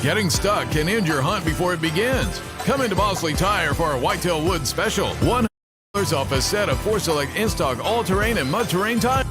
Getting stuck can end your hunt before it begins. Come into Bosley Tire for our Whitetail Woods special. $100 off a set of 4 select in-stock all-terrain and mud-terrain tires.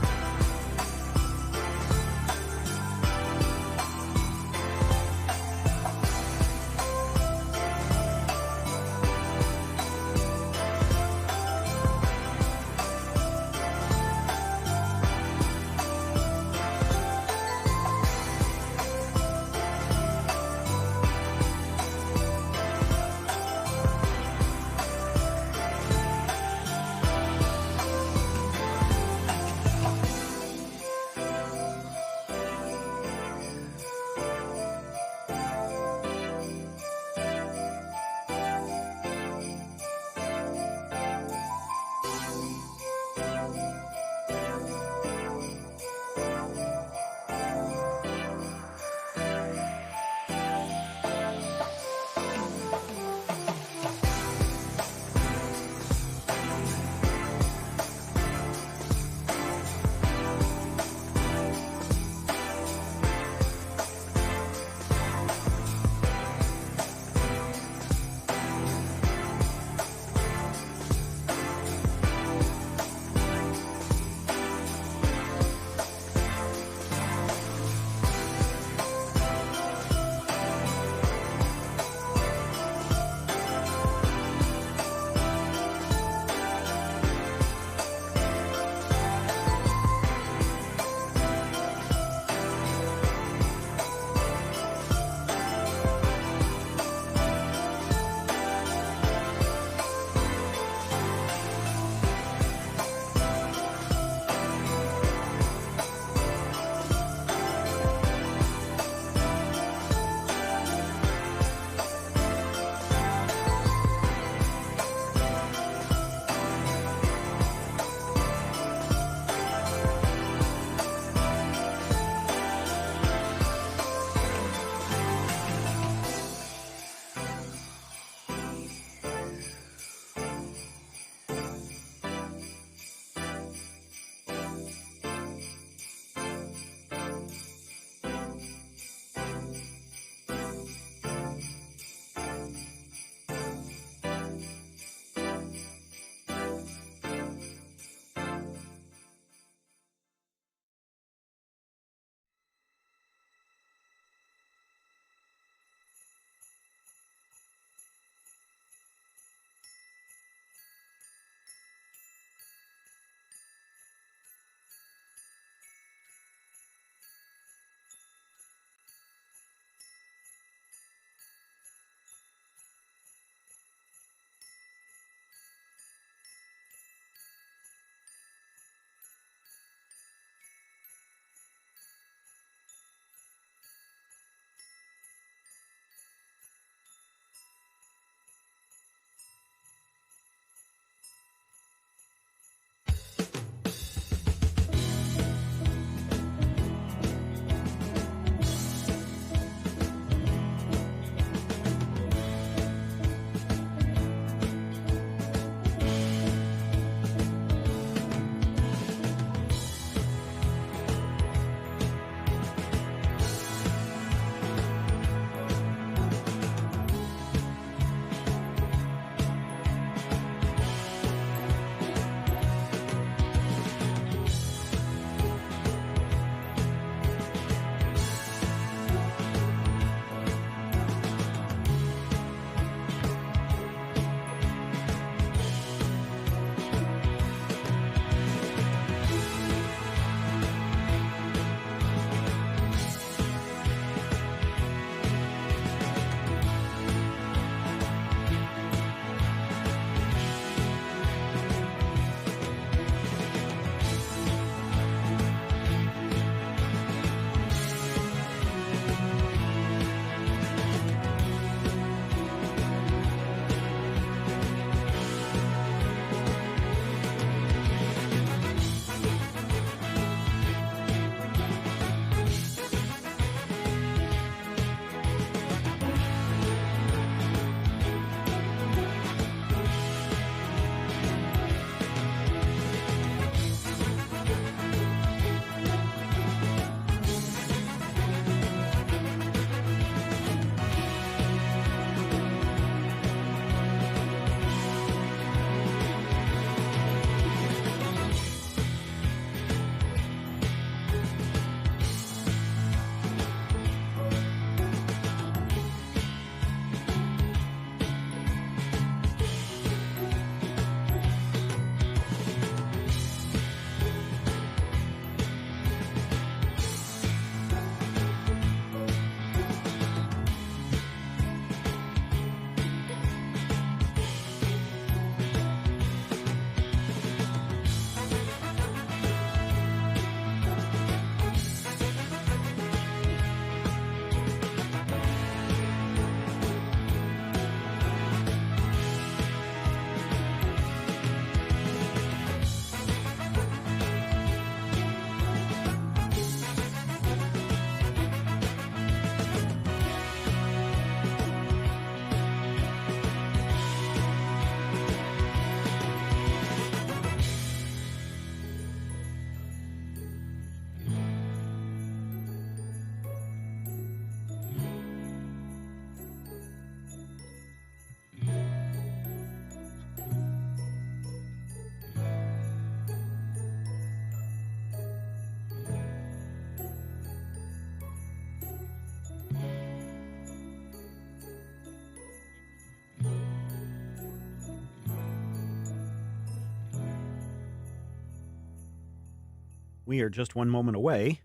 We are just 1 minute away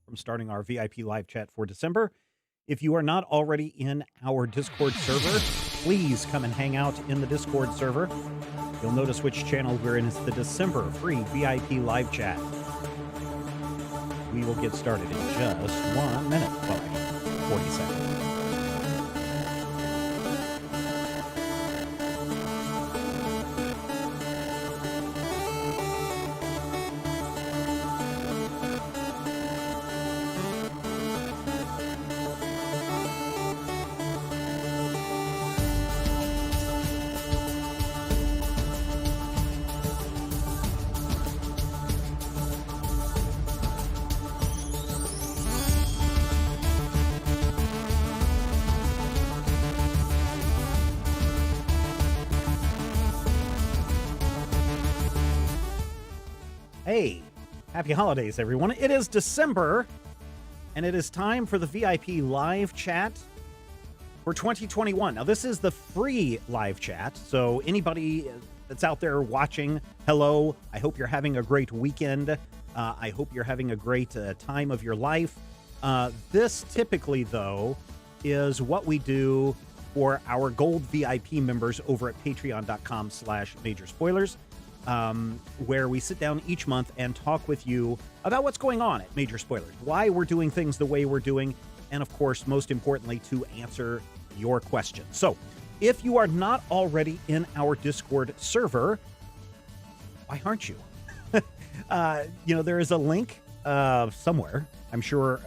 from starting our VIP live chat for December. If you are not already in our Discord server, please come and hang out in the Discord server. You'll notice which channel we're in. It's the December free VIP live chat. We will get started in just 1 minute, 40 seconds. Hey, happy holidays, everyone. It is December, and it is time for the VIP live chat for 2021. Now, this is the free live chat, so anybody that's out there watching, hello. I hope you're having a great weekend. I hope you're having a great time of your life. This typically, though, is what we do for our gold VIP members over at patreon.com/majorspoilers. Where we sit down each month and talk with you about what's going on at Major Spoilers, why we're doing things the way we're doing, and of course, most importantly, to answer your questions. So, if you are not already in our Discord server, why aren't you? There is a link somewhere. I'm sure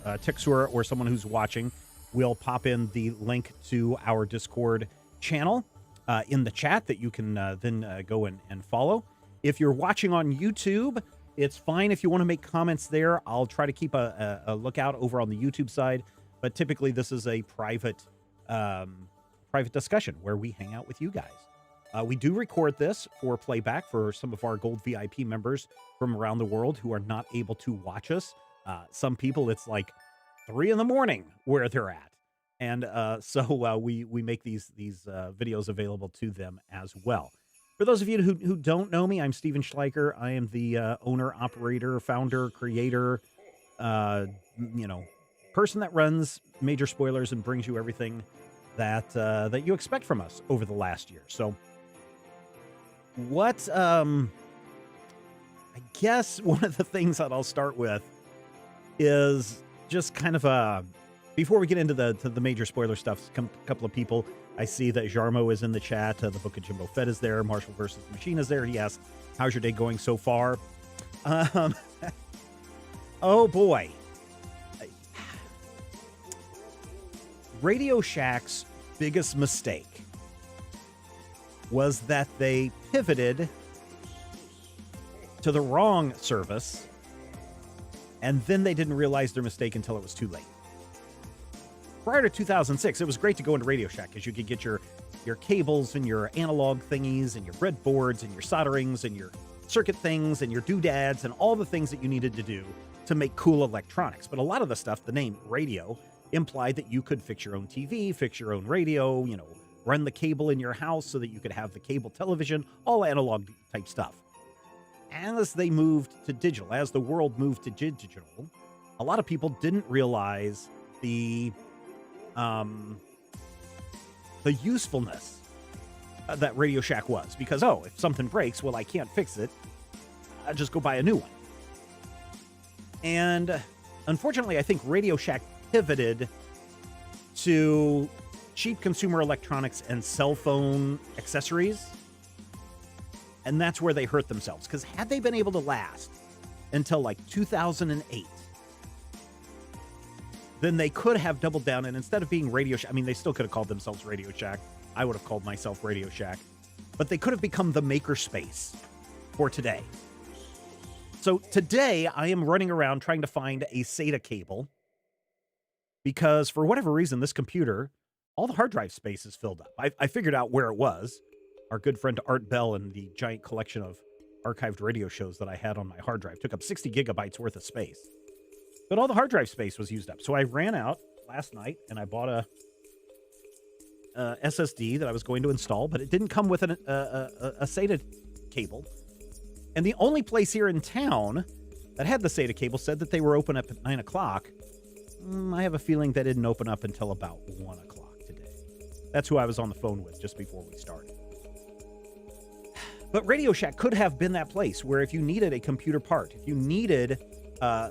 Tixur or someone who's watching will pop in the link to our Discord channel in the chat that you can then go and follow. If you're watching on YouTube, it's fine if you want to make comments there. I'll try to keep a lookout over on the YouTube side, but typically this is a private discussion where we hang out with you guys. We do record this for playback for some of our gold VIP members from around the world who are not able to watch us. Some people, it's like 3 a.m. where they're at. And so we make these videos available to them as well. For those of you who don't know me, I'm Steven Schleicher. I am the owner, operator, founder, creator, person that runs Major Spoilers and brings you everything that you expect from us over the last year. So what I guess one of the things that I'll start with is just kind of before we get into the major spoiler stuff, a couple of people, I see that Jarmo is in the chat. The Book of Jimbo Fett is there. Marshall versus the Machine is there. He asks, how's your day going so far? Oh, boy. Radio Shack's biggest mistake was that they pivoted to the wrong service, and then they didn't realize their mistake until it was too late. Prior to 2006, it was great to go into Radio Shack because you could get your cables and your analog thingies and your breadboards and your solderings and your circuit things and your doodads and all the things that you needed to do to make cool electronics. But a lot of the stuff, the name radio, implied that you could fix your own TV, fix your own radio, run the cable in your house so that you could have the cable television, all analog type stuff. As they moved to digital, as the world moved to digital, a lot of people didn't realize the usefulness that Radio Shack was, because, if something breaks, well, I can't fix it. I'll just go buy a new one. And unfortunately, I think Radio Shack pivoted to cheap consumer electronics and cell phone accessories. And that's where they hurt themselves, because had they been able to last until like 2008, then they could have doubled down, and instead of being Radio Shack, they still could have called themselves Radio Shack. I would have called myself Radio Shack. But they could have become the makerspace for today. So today, I am running around trying to find a SATA cable because for whatever reason, this computer, all the hard drive space is filled up. I figured out where it was. Our good friend Art Bell and the giant collection of archived radio shows that I had on my hard drive took up 60 gigabytes worth of space. But all the hard drive space was used up. So I ran out last night and I bought a SSD that I was going to install, but it didn't come with a SATA cable. And the only place here in town that had the SATA cable said that they were open up at 9 o'clock. I have a feeling they didn't open up until about 1 o'clock today. That's who I was on the phone with just before we started. But Radio Shack could have been that place where if you needed a computer part, if you needed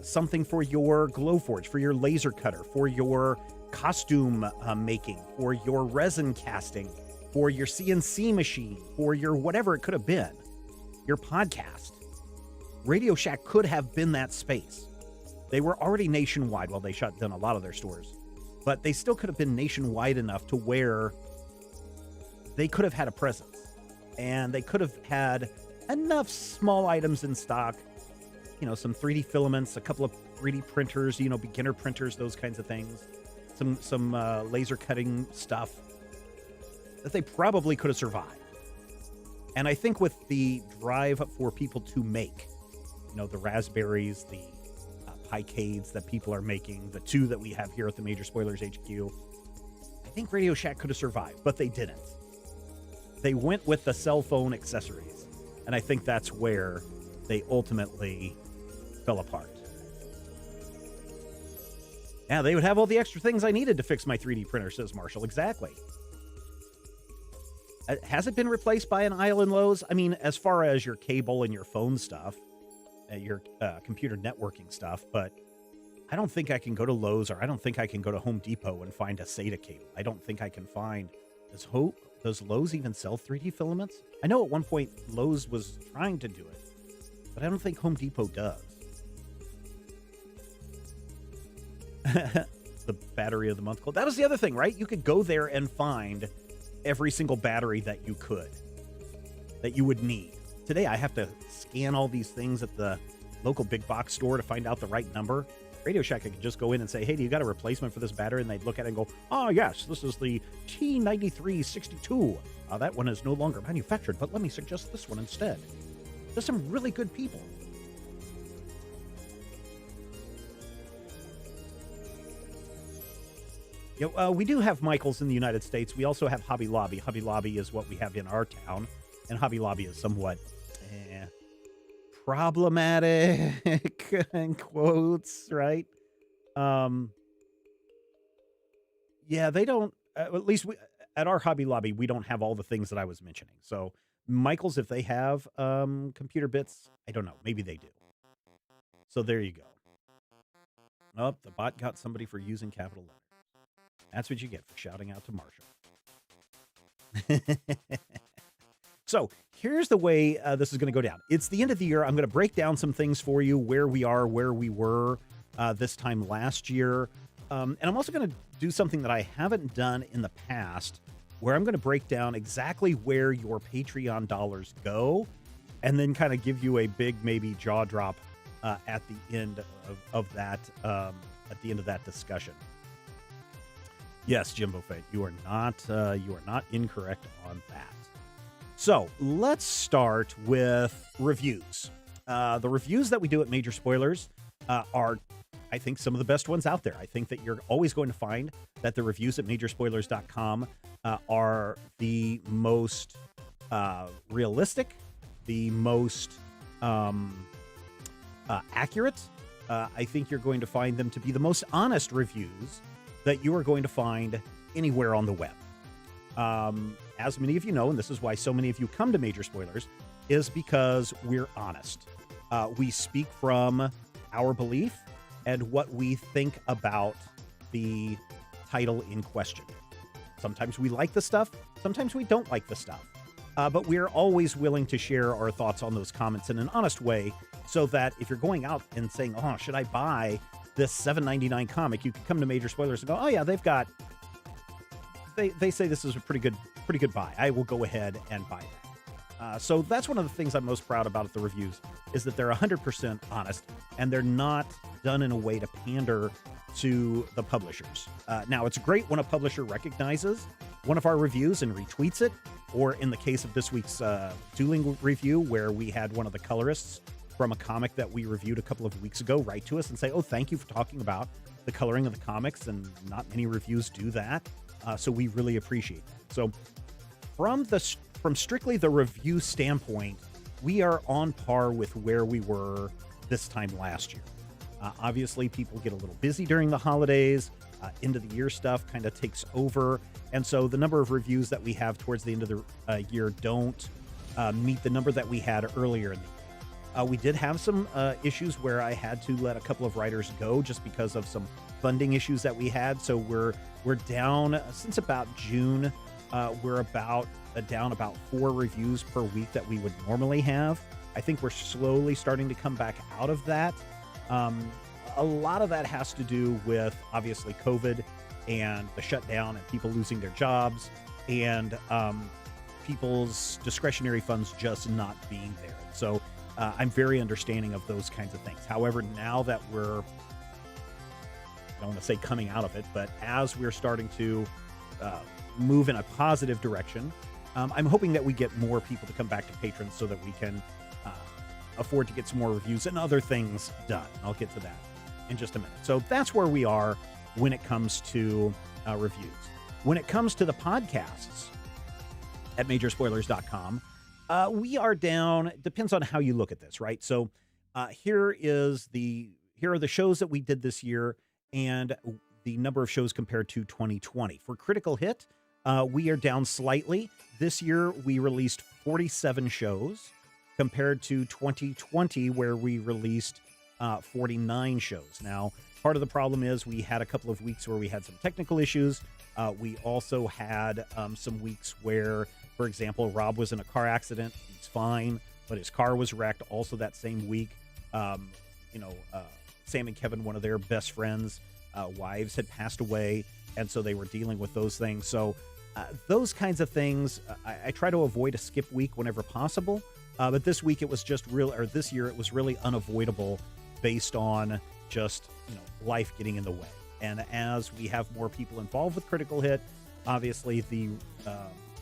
something for your Glowforge, for your laser cutter, for your costume making, for your resin casting, for your CNC machine, for your whatever it could have been, your podcast, Radio Shack could have been that space. They were already nationwide. Well, they shut down a lot of their stores, but they still could have been nationwide enough to where they could have had a presence, and they could have had enough small items in stock, some 3D filaments, a couple of 3D printers, beginner printers, those kinds of things, some laser cutting stuff that they probably could have survived. And I think with the drive for people to make, the raspberries, the piecades that people are making, the 2 that we have here at the Major Spoilers HQ, I think Radio Shack could have survived, but they didn't. They went with the cell phone accessories, and I think that's where they ultimately fell apart. Yeah, they would have all the extra things I needed to fix my 3D printer, says Marshall. Exactly. Has it been replaced by an aisle in Lowe's? I mean, as far as your cable and your phone stuff, your computer networking stuff, but I don't think I can go to Lowe's, or I don't think I can go to Home Depot and find a SATA cable. I don't think I can find... Does Lowe's even sell 3D filaments? I know at one point Lowe's was trying to do it, but I don't think Home Depot does. The battery of the month code. That was the other thing, right? You could go there and find every single battery that you would need. Today I have to scan all these things at the local big box store to find out the right number. Radio Shack, I could just go in and say, hey, do you got a replacement for this battery? And they'd look at it and go, oh, yes, this is the T9362. That one is no longer manufactured, but let me suggest this one instead. There's some really good people. We do have Michaels in the United States. We also have Hobby Lobby. Hobby Lobby is what we have in our town, and Hobby Lobby is somewhat problematic in quotes, right? They don't, at least at our Hobby Lobby, we don't have all the things that I was mentioning. So Michaels, if they have computer bits, I don't know. Maybe they do. So there you go. Oh, the bot got somebody for using capital letters. That's what you get for shouting out to Marshall. So here's the way this is going to go down. It's the end of the year. I'm going to break down some things for you, where we are, where we were this time last year. And I'm also going to do something that I haven't done in the past, where I'm going to break down exactly where your Patreon dollars go, and then kind of give you a big, maybe jaw drop at the end of that, at the end of that discussion. Yes, Jimbo Fate, you are not incorrect on that. So let's start with reviews. The reviews that we do at Major Spoilers are, I think, some of the best ones out there. I think that you're always going to find that the reviews at majorspoilers.com are the most realistic, the most accurate. I think you're going to find them to be the most honest reviews that you are going to find anywhere on the web. As many of you know, and this is why so many of you come to Major Spoilers, is because we're honest. We speak from our belief and what we think about the title in question. Sometimes we like the stuff, sometimes we don't like the stuff. But we're always willing to share our thoughts on those comments in an honest way, so that if you're going out and saying, oh, should I buy this $7.99 comic, you can come to Major Spoilers and go, oh yeah, they say this is a pretty good buy. I will go ahead and buy that. So that's one of the things I'm most proud about at the reviews, is that they're 100% honest, and they're not done in a way to pander to the publishers. Now, it's great when a publisher recognizes one of our reviews and retweets it, or in the case of this week's Dueling review, where we had one of the colorists from a comic that we reviewed a couple of weeks ago write to us and say, oh, thank you for talking about the coloring of the comics, and not many reviews do that. So we really appreciate that. So from strictly the review standpoint, we are on par with where we were this time last year. Obviously, people get a little busy during the holidays. End of the year stuff kind of takes over. And so the number of reviews that we have towards the end of the year don't meet the number that we had earlier in the year. We did have some issues where I had to let a couple of writers go just because of some funding issues that we had. So we're down since about June. We're down about 4 reviews per week that we would normally have. I think we're slowly starting to come back out of that. A lot of that has to do with obviously COVID and the shutdown and people losing their jobs and people's discretionary funds just not being there. So I'm very understanding of those kinds of things. However, now that I don't want to say coming out of it, but as we're starting to move in a positive direction, I'm hoping that we get more people to come back to patrons so that we can afford to get some more reviews and other things done. I'll get to that in just a minute. So that's where we are when it comes to reviews. When it comes to the podcasts at majorspoilers.com, we are down. Depends on how you look at this, right? So here are the shows that we did this year and the number of shows compared to 2020. For Critical Hit, we are down slightly. This year we released 47 shows compared to 2020 where we released 49 shows. Now, part of the problem is we had a couple of weeks where we had some technical issues. We also had some weeks where, for example, Rob was in a car accident. He's fine, but his car was wrecked also that same week. Sam and Kevin, one of their best friends, wives had passed away, and so they were dealing with those things. So those kinds of things, I try to avoid a skip week whenever possible. But this week this year it was really unavoidable based on just, life getting in the way. And as we have more people involved with Critical Hit, obviously the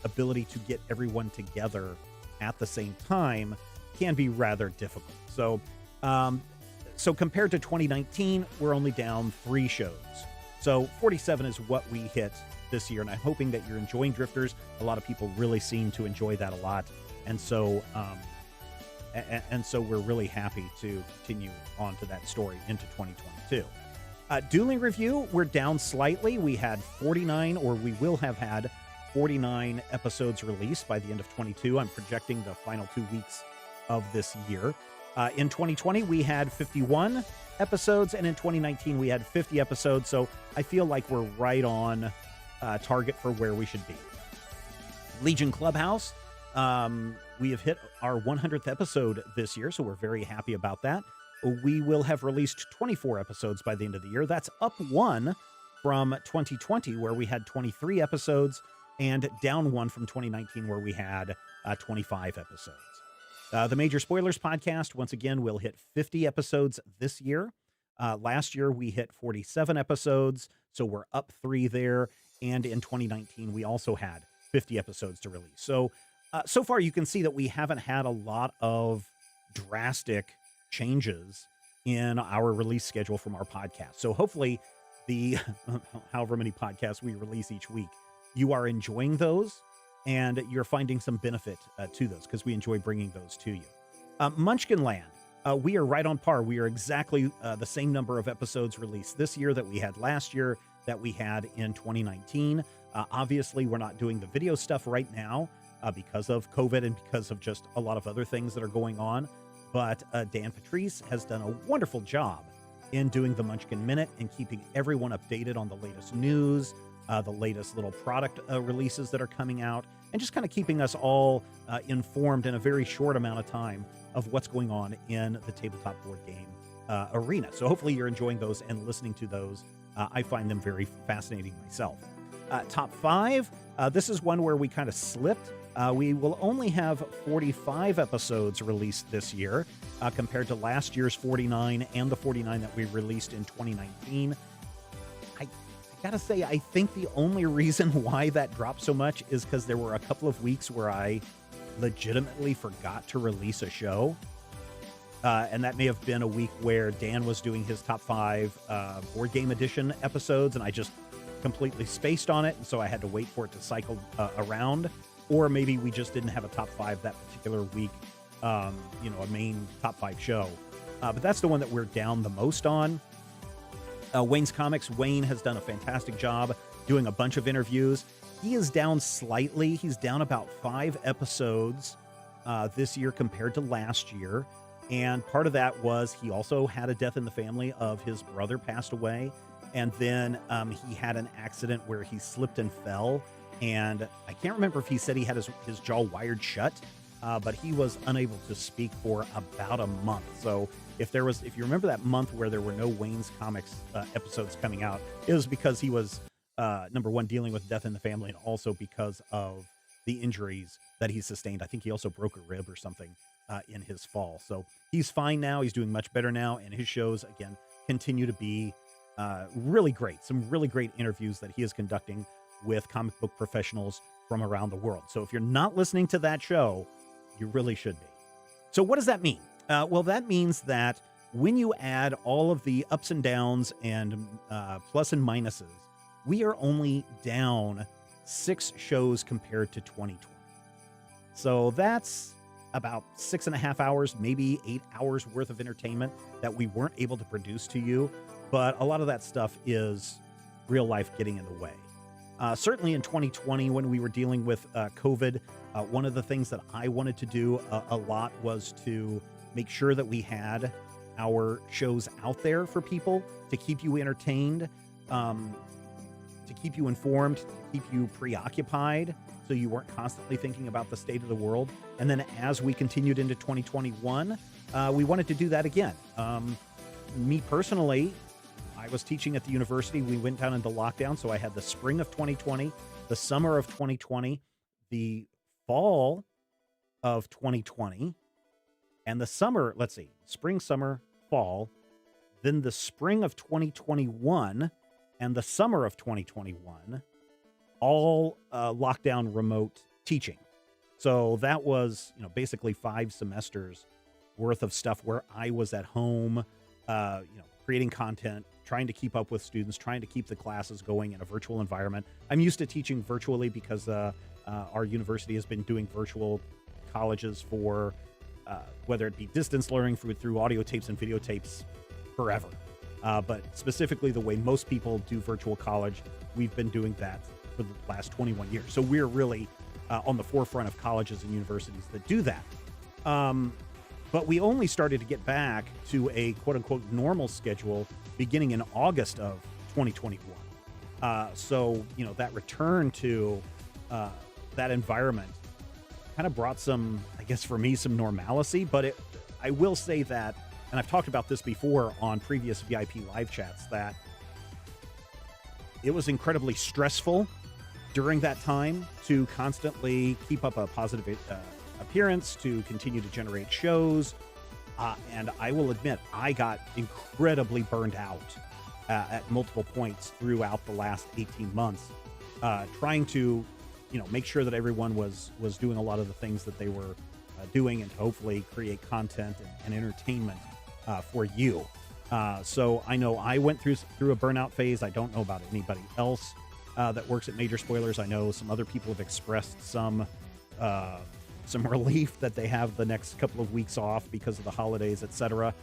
ability to get everyone together at the same time can be rather difficult. So compared to 2019, we're only down 3 shows. So 47 is what we hit this year, and I'm hoping that you're enjoying Drifters. A lot of people really seem to enjoy that a lot, and so we're really happy to continue on to that story into 2022. Dueling Review, we're down slightly. We had 49, or we will have had 49 episodes released by the end of 22. I'm projecting the final 2 weeks of this year. In 2020, we had 51 episodes, and in 2019, we had 50 episodes. So I feel like we're right on target for where we should be. Legion Clubhouse, we have hit our 100th episode this year, so we're very happy about that. We will have released 24 episodes by the end of the year. That's up 1 from 2020, where we had 23 episodes, and down 1 from 2019, where we had 25 episodes. The Major Spoilers podcast, once again, will hit 50 episodes this year. Last year, we hit 47 episodes, so we're up 3 there. And in 2019, we also had 50 episodes to release. So far, you can see that we haven't had a lot of drastic changes in our release schedule from our podcast. So hopefully the however many podcasts we release each week, you are enjoying those and you're finding some benefit to those, because we enjoy bringing those to you. Munchkinland, we are right on par. We are exactly the same number of episodes released this year that we had last year, that we had in 2019. Obviously, we're not doing the video stuff right now because of COVID and because of just a lot of other things that are going on. But Dan Patrice has done a wonderful job in doing the Munchkin Minute and keeping everyone updated on the latest news, the latest little product releases that are coming out, and just kind of keeping us all informed in a very short amount of time of what's going on in the tabletop board game arena. So hopefully you're enjoying those and listening to those. I find them very fascinating myself. Top 5, this is one where we kind of slipped. We will only have 45 episodes released this year compared to last year's 49 and the 49 that we released in 2019. I gotta say, I think the only reason why that dropped so much is because there were a couple of weeks where I legitimately forgot to release a show. And that may have been a week where Dan was doing his top 5 board game edition episodes, and I just completely spaced on it, and so I had to wait for it to cycle around. Or maybe we just didn't have a top 5 that particular week a main top 5 show. But that's the one that we're down the most on. Wayne's Comics. Wayne has done a fantastic job doing a bunch of interviews. He is down slightly. He's down about 5 episodes this year compared to last year. And part of that was he also had a death in the family of his brother passed away. And then he had an accident where he slipped and fell. And I can't remember if he said he had his jaw wired shut, but he was unable to speak for about a month. So if you remember that month where there were no Wayne's Comics episodes coming out, it was because he was, number one, dealing with death in the family, and also because of the injuries that he sustained. I think he also broke a rib or something in his fall. So he's fine now. He's doing much better now. And his shows, again, continue to be really great. Some really great interviews that he is conducting with comic book professionals from around the world. So if you're not listening to that show, you really should be. So what does that mean? Well, that means that when you add all of the ups and downs and plus and minuses, we are only down 6 shows compared to 2020. So that's about 6.5 hours, maybe 8 hours worth of entertainment that we weren't able to produce to you. But a lot of that stuff is real life getting in the way. Certainly in 2020, when we were dealing with COVID, one of the things that I wanted to do a lot was to make sure that we had our shows out there for people to keep you entertained, to keep you informed, to keep you preoccupied, so you weren't constantly thinking about the state of the world. And then as we continued into 2021, we wanted to do that again. Me personally, I was teaching at the university. We went down into lockdown, so I had the spring of 2020, the summer of 2020, the fall of 2020, and the summer, spring, summer, fall, then the spring of 2021 and the summer of 2021, all lockdown remote teaching. So that was, basically 5 semesters worth of stuff where I was at home, creating content, trying to keep up with students, trying to keep the classes going in a virtual environment. I'm used to teaching virtually because our university has been doing virtual colleges for whether it be distance learning through audio tapes and videotapes forever. But specifically the way most people do virtual college, we've been doing that for the last 21 years. So we're really on the forefront of colleges and universities that do that. But we only started to get back to a quote-unquote normal schedule beginning in August of 2021. So, that return to that environment kind of brought some, I guess for me, some normalcy. But I will say that, and I've talked about this before on previous VIP live chats, that it was incredibly stressful during that time to constantly keep up a positive appearance, to continue to generate shows. And I will admit, I got incredibly burned out at multiple points throughout the last 18 months, trying to, make sure that everyone was doing a lot of the things that they were doing, and to hopefully create content and entertainment for you. So I know I went through a burnout phase. I don't know about anybody else that works at Major Spoilers. I know some other people have expressed some relief that they have the next couple of weeks off because of the holidays, etc.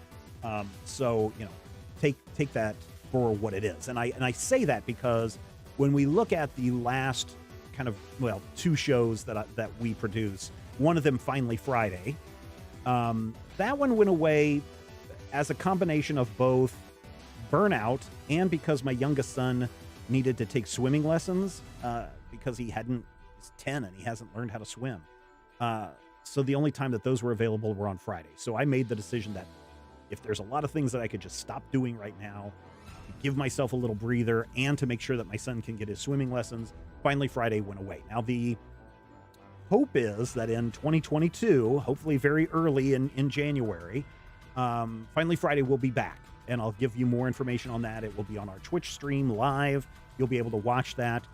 So, take that for what it is. And I say that because when we look at the last kind of, 2 shows that we produce, one of them, Finally Friday, that one went away as a combination of both burnout and because my youngest son needed to take swimming lessons because he's 10 and he hasn't learned how to swim. So the only time that those were available were on Friday. So I made the decision that if there's a lot of things that I could just stop doing right now, give myself a little breather, and to make sure that my son can get his swimming lessons, Finally Friday went away. Now the hope is that in 2022, hopefully very early in January, Finally Friday will be back, and I'll give you more information on that. It will be on our Twitch stream live. You'll be able to watch that.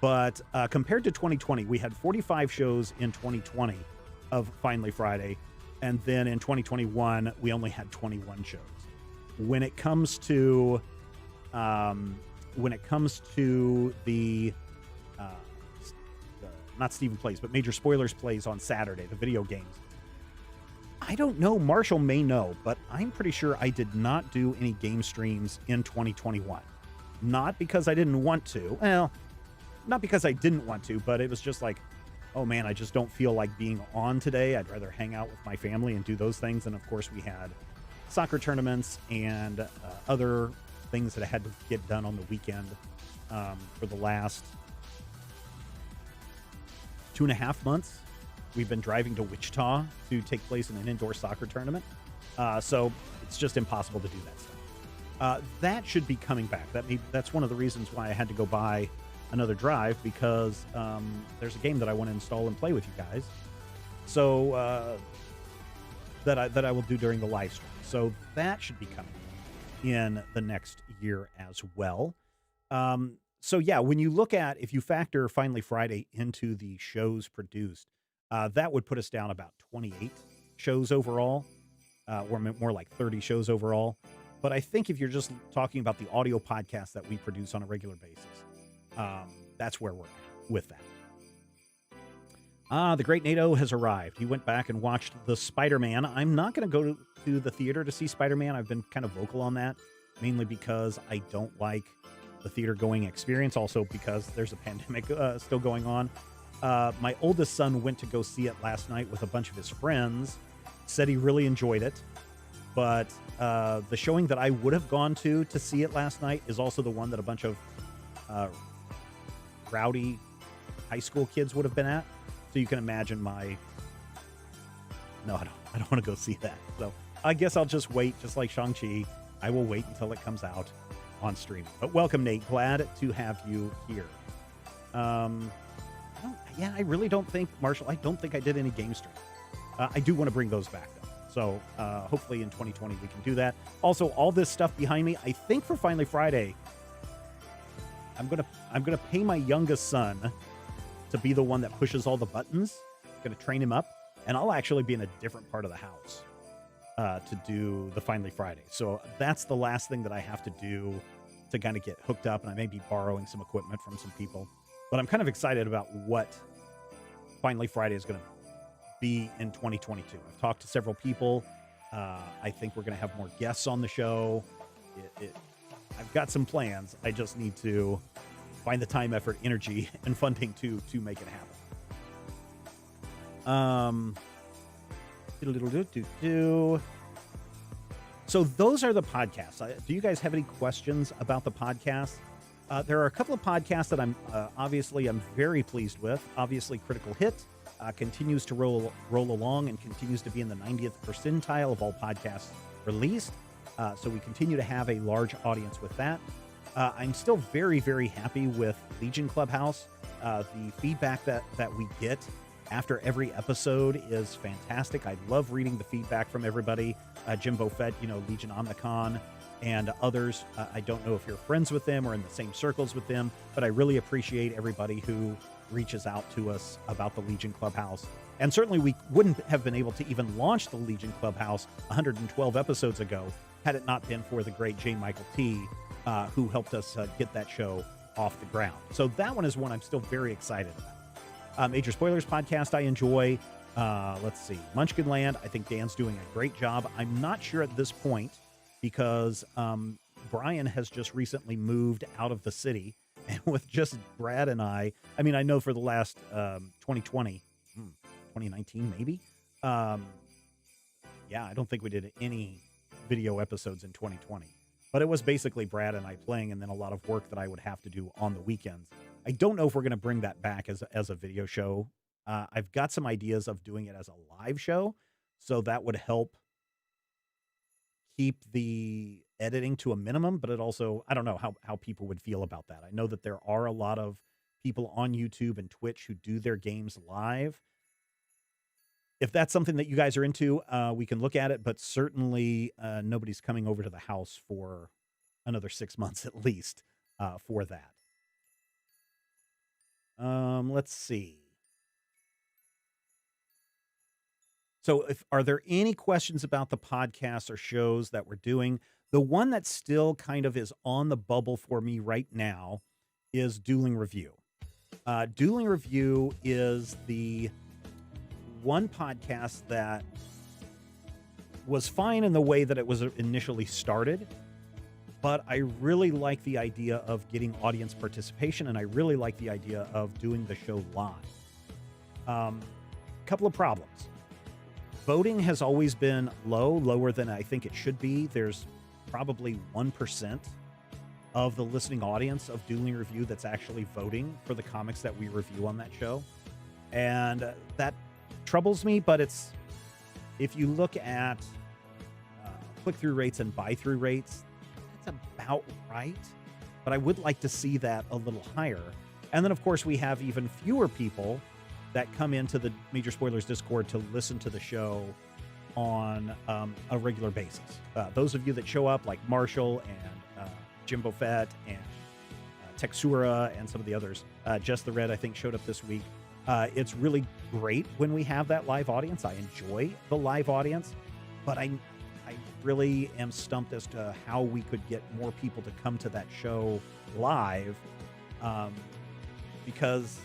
But compared to 2020, we had 45 shows in 2020 of Finally Friday, and then in 2021, we only had 21 shows. When it comes to the not Stephen Plays, but Major Spoilers Plays on Saturday, the video games, I don't know. Marshall may know, but I'm pretty sure I did not do any game streams in 2021. Not because I didn't want to. Well, not because I didn't want to, but it was just like, oh man, I just don't feel like being on today. I'd rather hang out with my family and do those things. And of course, we had soccer tournaments and other things that I had to get done on the weekend for the last 2.5 months. We've been driving to Wichita to take place in an indoor soccer tournament. So it's just impossible to do that stuff. That should be coming back. That's one of the reasons why I had to go buy another drive, because there's a game that I want to install and play with you guys. So that I will do during the live stream. So that should be coming in the next year as well. So yeah, when you look at, if you factor Finally Friday into the shows produced, that would put us down about 28 shows overall, or more like 30 shows overall. But I think if you're just talking about the audio podcast that we produce on a regular basis, that's where we're at with that. The great NATO has arrived. He went back and watched the Spider-Man. I'm not going to go to the theater to see Spider-Man. I've been kind of vocal on that, mainly because I don't like the theater going experience. Also because there's a pandemic still going on. My oldest son went to go see it last night with a bunch of his friends, said he really enjoyed it. But the showing that I would have gone to see it last night is also the one that a bunch of rowdy high school kids would have been at. So you can imagine no, I don't want to go see that. So I guess I'll just wait, just like Shang-Chi. I will wait until it comes out on stream. But welcome, Nate. Glad to have you here. I really don't think, Marshall, I don't think I did any game stream. I do want to bring those back, though. So hopefully in 2020 we can do that. Also, all this stuff behind me, I think for Finally Friday, I'm gonna pay my youngest son to be the one that pushes all the buttons. Gonna train him up, and I'll actually be in a different part of the house to do the Finally Friday. So that's the last thing that I have to do to kind of get hooked up, and I may be borrowing some equipment from some people. But I'm kind of excited about what Finally Friday is going to be in 2022. I've talked to several people. I think we're going to have more guests on the show. I've got some plans. I just need to find the time, effort, energy, and funding to make it happen. So those are the podcasts. Do you guys have any questions about the podcast? There are a couple of podcasts that I'm very pleased with. Obviously, Critical Hit continues to roll along and continues to be in the 90th percentile of all podcasts released. So we continue to have a large audience with that. I'm still very, very happy with Legion Clubhouse. The feedback that we get after every episode is fantastic. I love reading the feedback from everybody. Jimbo Fett, Legion Omnicon, and others. I don't know if you're friends with them or in the same circles with them, but I really appreciate everybody who reaches out to us about the Legion Clubhouse. And certainly we wouldn't have been able to even launch the Legion Clubhouse 112 episodes ago had it not been for the great J. Michael T., who helped us get that show off the ground. So that one is one I'm still very excited about. Major Spoilers podcast I enjoy. Let's see. Munchkin Land, I think Dan's doing a great job. I'm not sure at this point because Brian has just recently moved out of the city, and with just Brad and I know for the last 2020, 2019 maybe. I don't think we did any video episodes in 2020. But it was basically Brad and I playing, and then a lot of work that I would have to do on the weekends. I don't know if we're going to bring that back as a video show. I've got some ideas of doing it as a live show, so that would help keep the editing to a minimum, but it also, I don't know how people would feel about that. I know that there are a lot of people on YouTube and Twitch who do their games live. If that's something that you guys are into, we can look at it, but certainly nobody's coming over to the house for another 6 months at least for that. Let's see. So are there any questions about the podcasts or shows that we're doing? The one that still kind of is on the bubble for me right now is Dueling Review. Dueling Review is the one podcast that was fine in the way that it was initially started, but I really like the idea of getting audience participation, and I really like the idea of doing the show live. Couple of problems. Voting has always been lower than I think it should be. There's probably 1% of the listening audience of Dueling Review that's actually voting for the comics that we review on that show. And that troubles me, but if you look at click-through rates and buy-through rates, that's about right. But I would like to see that a little higher. And then, of course, we have even fewer people that come into the Major Spoilers Discord to listen to the show on a regular basis. Those of you that show up, like Marshall and Jimbo Fett and Texura and some of the others, Just the Red, I think, showed up this week. It's really great when we have that live audience. I enjoy the live audience, but I really am stumped as to how we could get more people to come to that show live, because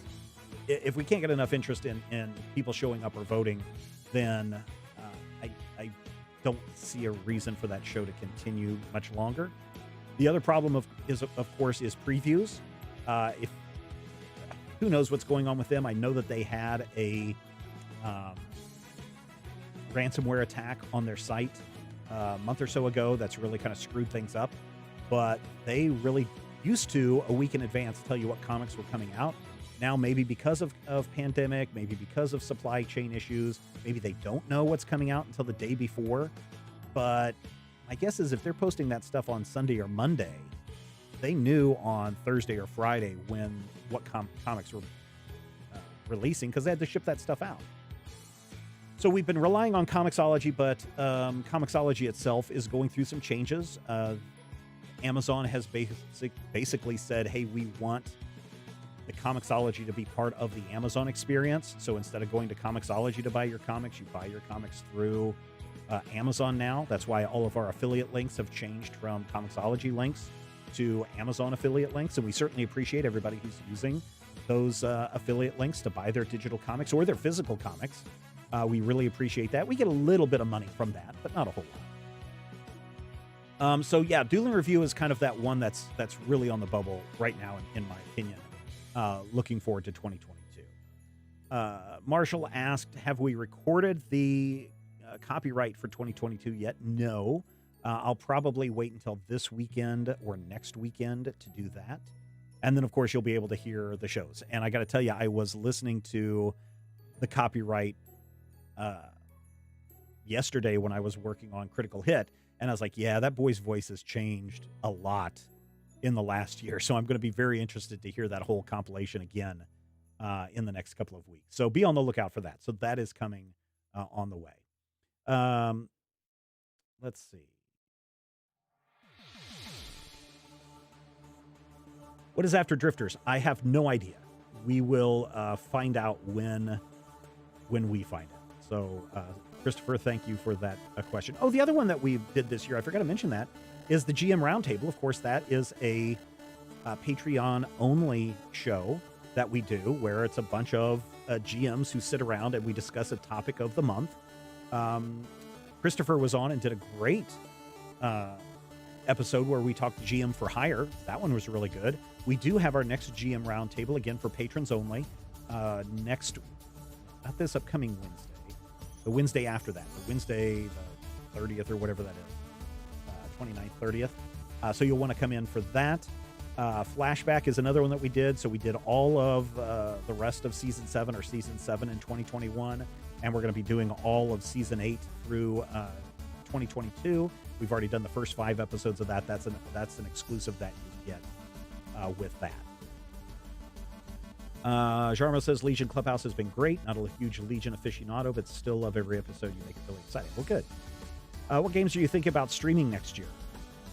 if we can't get enough interest in people showing up or voting, then I don't see a reason for that show to continue much longer. The other problem of course is previews. Who knows what's going on with them? I know that they had a ransomware attack on their site a month or so ago that's really kind of screwed things up. But they really used to, a week in advance, tell you what comics were coming out. Now, maybe because of pandemic, maybe because of supply chain issues, maybe they don't know what's coming out until the day before. But my guess is if they're posting that stuff on Sunday or Monday, they knew on Thursday or Friday what comics were releasing, because they had to ship that stuff out. So we've been relying on Comixology, but Comixology itself is going through some changes. Amazon has basically said, hey, we want the Comixology to be part of the Amazon experience. So instead of going to Comixology to buy your comics, you buy your comics through Amazon now. That's why all of our affiliate links have changed from Comixology links to Amazon affiliate links. And we certainly appreciate everybody who's using those affiliate links to buy their digital comics or their physical comics. We really appreciate that. We get a little bit of money from that, but not a whole lot. So yeah, Dueling Review is kind of that one that's really on the bubble right now, in my opinion. Looking forward to 2022. Marshall asked, have we recorded the copyright for 2022 yet? No. I'll probably wait until this weekend or next weekend to do that. And then, of course, you'll be able to hear the shows. And I got to tell you, I was listening to the copyright yesterday when I was working on Critical Hit. And I was like, yeah, that boy's voice has changed a lot in the last year. So I'm going to be very interested to hear that whole compilation again in the next couple of weeks. So be on the lookout for that. So that is coming on the way. Let's see. What is After Drifters? I have no idea. We will find out when we find out. So, Christopher, thank you for that question. Oh, the other one that we did this year, I forgot to mention that, is the GM Roundtable. Of course, that is a Patreon-only show that we do, where it's a bunch of GMs who sit around and we discuss a topic of the month. Christopher was on and did a great episode where we talked GM for Hire. That one was really good. We do have our next GM Roundtable, again, for patrons only, not this upcoming Wednesday, the Wednesday after that, the Wednesday the 30th or whatever that is, 29th, 30th. So you'll want to come in for that. Flashback is another one that we did. So we did all of the rest of Season 7 or Season 7 in 2021, and we're going to be doing all of Season 8 through 2022. We've already done the first 5 episodes of that. That's an exclusive that you get with that. Jarmo says Legion Clubhouse has been great. Not a huge Legion aficionado, but still love every episode. You make it really exciting. Well, good. What games do you think about streaming next year?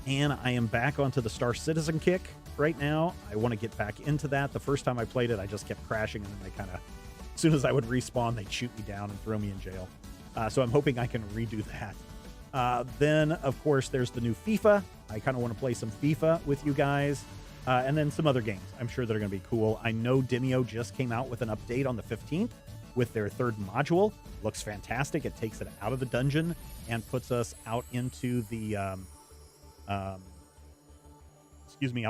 And I am back onto the Star Citizen kick right now. I want to get back into that. The first time I played it, I just kept crashing, and then they kind of, as soon as I would respawn, they'd shoot me down and throw me in jail. So I'm hoping I can redo that. Then, of course, there's the new FIFA. I kind of want to play some FIFA with you guys. And then some other games I'm sure that are going to be cool. I know Demio just came out with an update on the 15th, with their third module. Looks fantastic. It takes it out of the dungeon and puts us out into the out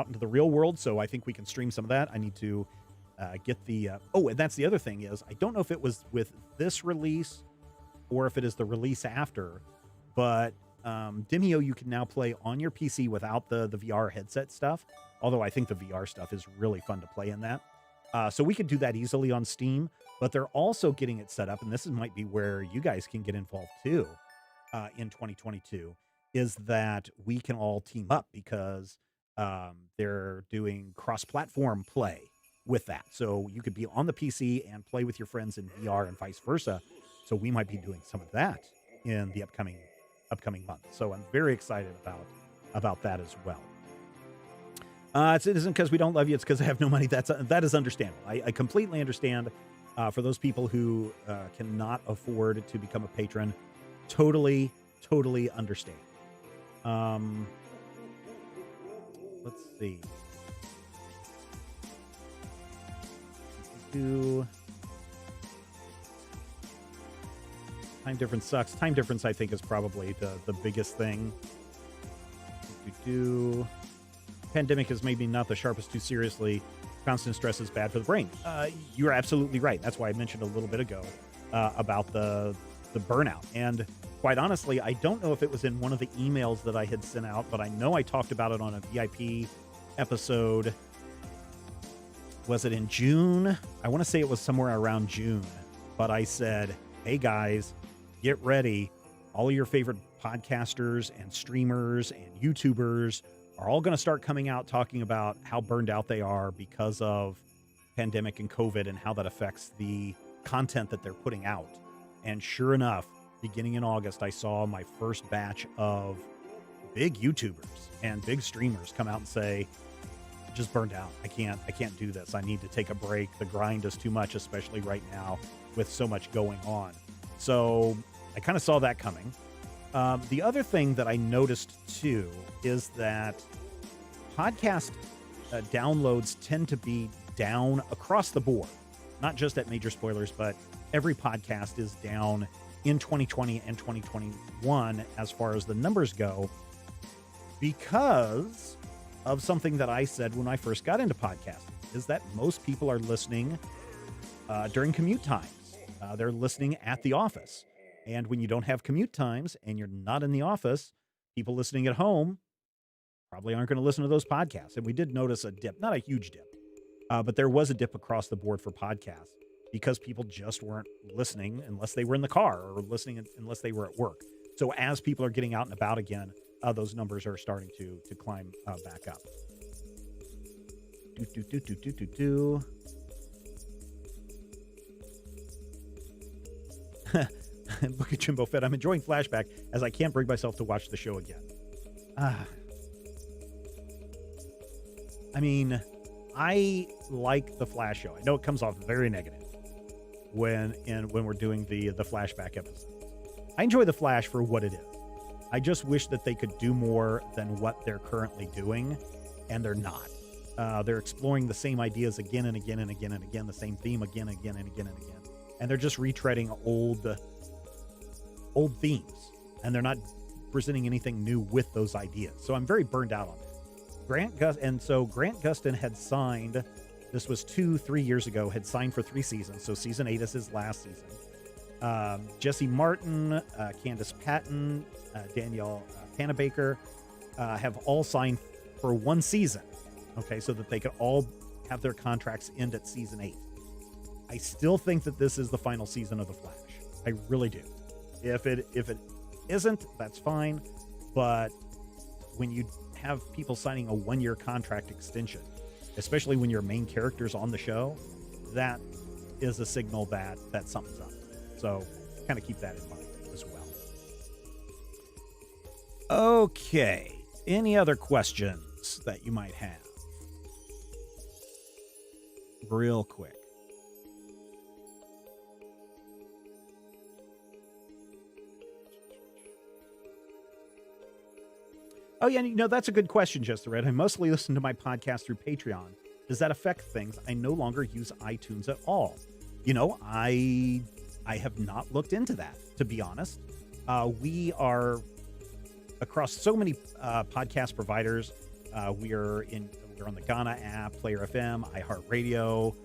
into the real world. So I think we can stream some of that. I need to get the and that's the other thing is I don't know if it was with this release or if it is the release after, but Demio you can now play on your PC without the VR headset stuff. Although I think the VR stuff is really fun to play in that. So we could do that easily on Steam, but they're also getting it set up, and this might be where you guys can get involved too in 2022, is that we can all team up because they're doing cross-platform play with that. So you could be on the PC and play with your friends in VR and vice versa. So we might be doing some of that in the upcoming month. So I'm very excited about that as well. It isn't because we don't love you. It's because I have no money. That is understandable. I completely understand for those people who cannot afford to become a patron. Totally understand. Let's see. Time difference sucks. Time difference, I think, is probably the biggest thing. Pandemic has made me not the sharpest too seriously. Constant stress is bad for the brain. You're absolutely right. That's why I mentioned a little bit ago about the burnout. And quite honestly, I don't know if it was in one of the emails that I had sent out, but I know I talked about it on a VIP episode. Was it in June? I want to say it was somewhere around June. But I said, hey guys, get ready. All of your favorite podcasters and streamers and YouTubers are all going to start coming out talking about how burned out they are because of pandemic and COVID and how that affects the content that they're putting out. And sure enough, beginning in August, I saw my first batch of big YouTubers and big streamers come out and say, just burned out. I can't do this. I need to take a break. The grind is too much, especially right now with so much going on. So I kind of saw that coming. The other thing that I noticed too is that podcast downloads tend to be down across the board, not just at Major Spoilers, but every podcast is down in 2020 and 2021 as far as the numbers go because of something that I said when I first got into podcasting, is that most people are listening during commute times. They're listening at the office. And when you don't have commute times and you're not in the office, people listening at home probably aren't going to listen to those podcasts. And we did notice a dip, not a huge dip, but there was a dip across the board for podcasts because people just weren't listening unless they were in the car or listening unless they were at work. So as people are getting out and about again, those numbers are starting to climb back up. Look at Jimbo Fett. I'm enjoying Flashback as I can't bring myself to watch the show again. I mean, I like the Flash show. I know it comes off very negative when we're doing the Flashback episodes. I enjoy the Flash for what it is. I just wish that they could do more than what they're currently doing, and they're not. They're exploring the same ideas again and again and again and again, the same theme again and again and again and again. And they're just retreading old themes, and they're not presenting anything new with those ideas. So I'm very burned out on that. Grant Gustin had signed, this was 2-3 years ago, had signed for 3 seasons. So season 8 is his last season. Jesse Martin, Candace Patton, Danielle Panabaker have all signed for 1 season. Okay, so that they could all have their contracts end at season 8. I still think that this is the final season of The Flash. I really do. If it isn't, that's fine. But when you have people signing a 1-year contract extension, especially when your main character's on the show, that is a signal that something's up. So kind of keep that in mind as well. Okay. Any other questions that you might have? Real quick. Oh, yeah, that's a good question, Just the Red. I mostly listen to my podcast through Patreon. Does that affect things? I no longer use iTunes at all. I have not looked into that, to be honest. We are across so many podcast providers. We're on the Ghana app, Player FM, iHeartRadio,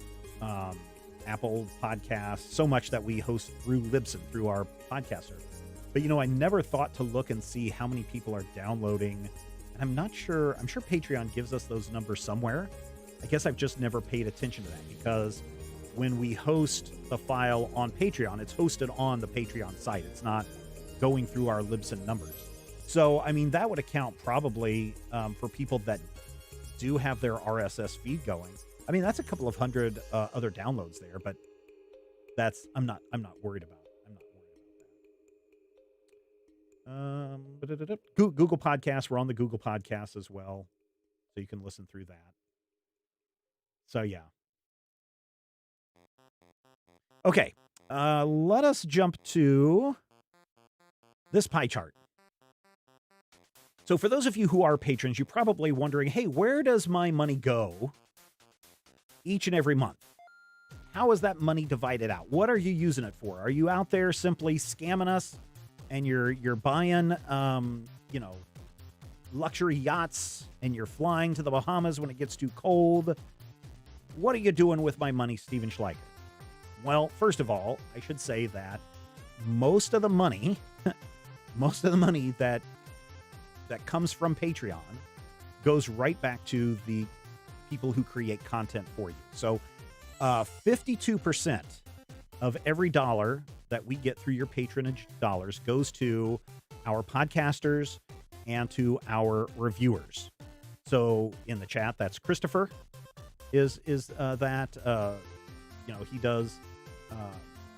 Apple Podcasts, so much that we host through Libsyn, through our podcaster. But, I never thought to look and see how many people are downloading. And I'm not sure. I'm sure Patreon gives us those numbers somewhere. I guess I've just never paid attention to that, because when we host the file on Patreon, it's hosted on the Patreon site. It's not going through our Libsyn numbers. So, that would account probably for people that do have their RSS feed going. That's a couple of hundred other downloads there, but I'm not worried about it. I'm not worried about that. Google Podcasts, we're on the Google Podcasts as well, so you can listen through that. So, yeah. Okay, let us jump to this pie chart. So for those of you who are patrons, you're probably wondering, hey, where does my money go each and every month? How is that money divided out? What are you using it for? Are you out there simply scamming us and you're buying, luxury yachts and you're flying to the Bahamas when it gets too cold? What are you doing with my money, Steven Schleicher? Well, first of all, I should say that most of the money that comes from Patreon goes right back to the people who create content for you. So 52% of every dollar that we get through your patronage dollars goes to our podcasters and to our reviewers. So in the chat, that's Christopher is that,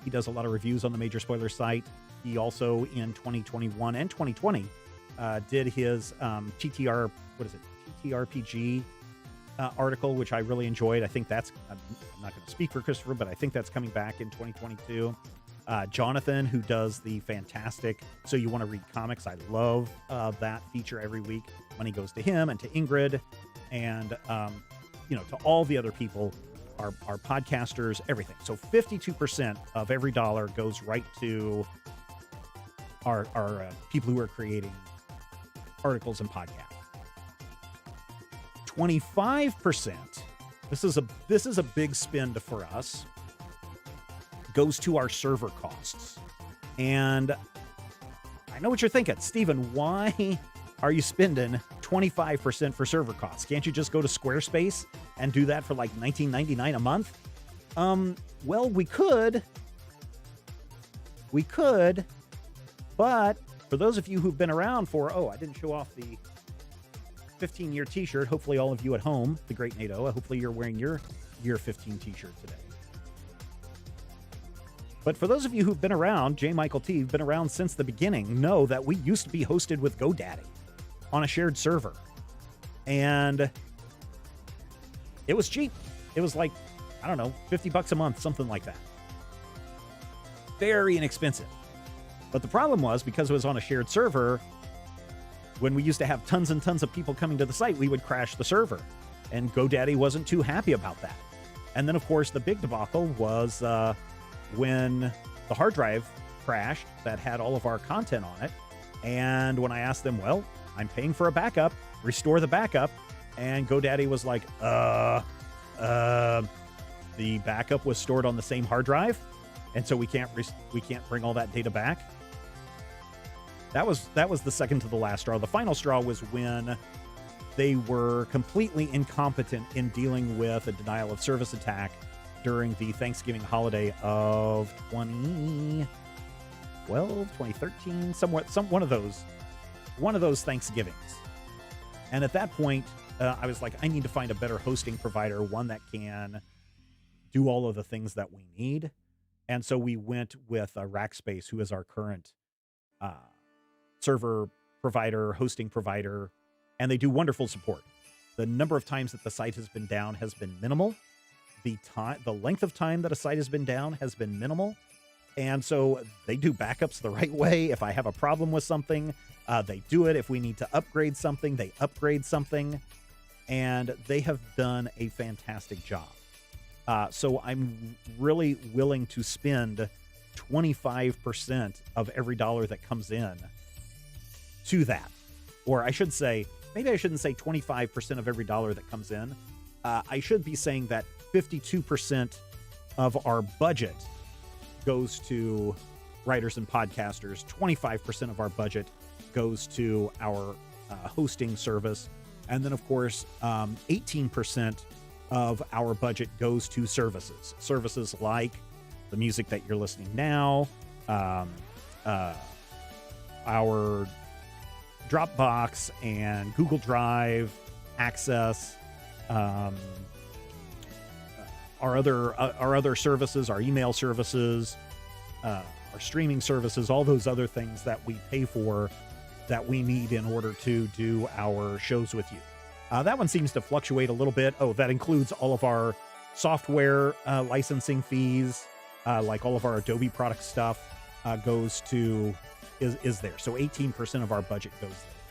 he does a lot of reviews on the Major Spoiler site. He also, in 2021 and 2020, did his TTRPG article, which I really enjoyed. I think that's, I'm not going to speak for Christopher, but I think that's coming back in 2022. Jonathan, who does the fantastic So You Want to Read Comics. I love that feature every week. Money goes to him and to Ingrid and, to all the other people, our podcasters, everything. So 52% of every dollar goes right to our people who are creating articles and podcasts. 25%, this is a big spend for us, goes to our server costs. And I know what you're thinking, Steven, why are you spending 25% for server costs? Can't you just go to Squarespace and do that for like $19.99 a month? Well, we could, but for those of you who've been around for, I didn't show off the 15-year t-shirt. Hopefully all of you at home, the great NATO, hopefully you're wearing your year 15 t-shirt today. But for those of you who've been around, J. Michael T, who've been around since the beginning, know that we used to be hosted with GoDaddy on a shared server. And it was cheap. It was like, I don't know, $50 a month, something like that. Very inexpensive. But the problem was, because it was on a shared server, when we used to have tons and tons of people coming to the site, we would crash the server. And GoDaddy wasn't too happy about that. And then, of course, the big debacle was when the hard drive crashed that had all of our content on it. And when I asked them, well, I'm paying for a backup, restore the backup. And GoDaddy was like, the backup was stored on the same hard drive. And so we can't bring all that data back. That was the second to the last straw. The final straw was when they were completely incompetent in dealing with a denial of service attack during the Thanksgiving holiday of 2012, 2013, one of those Thanksgivings. And at that point, I was like, I need to find a better hosting provider, one that can do all of the things that we need. And so we went with Rackspace, who is our current server provider, hosting provider, and they do wonderful support. The number of times that the site has been down has been minimal. The length of time that a site has been down has been minimal. And so they do backups the right way. If I have a problem with something, they do it. If we need to upgrade something, they upgrade something. And they have done a fantastic job. So I'm really willing to spend 25% of every dollar that comes in to that. Or I should say, maybe I shouldn't say 25% of every dollar that comes in. I should be saying that 52% of our budget goes to writers and podcasters. 25% of our budget goes to our hosting service. And then, of course, 18% of our budget goes to services. Services like the music that you're listening now, our Dropbox and Google Drive access, our other services, our email services, our streaming services, all those other things that we pay for that we need in order to do our shows with you. That one seems to fluctuate a little bit. Oh, that includes all of our software licensing fees, like all of our Adobe product stuff is there. So 18% of our budget goes there.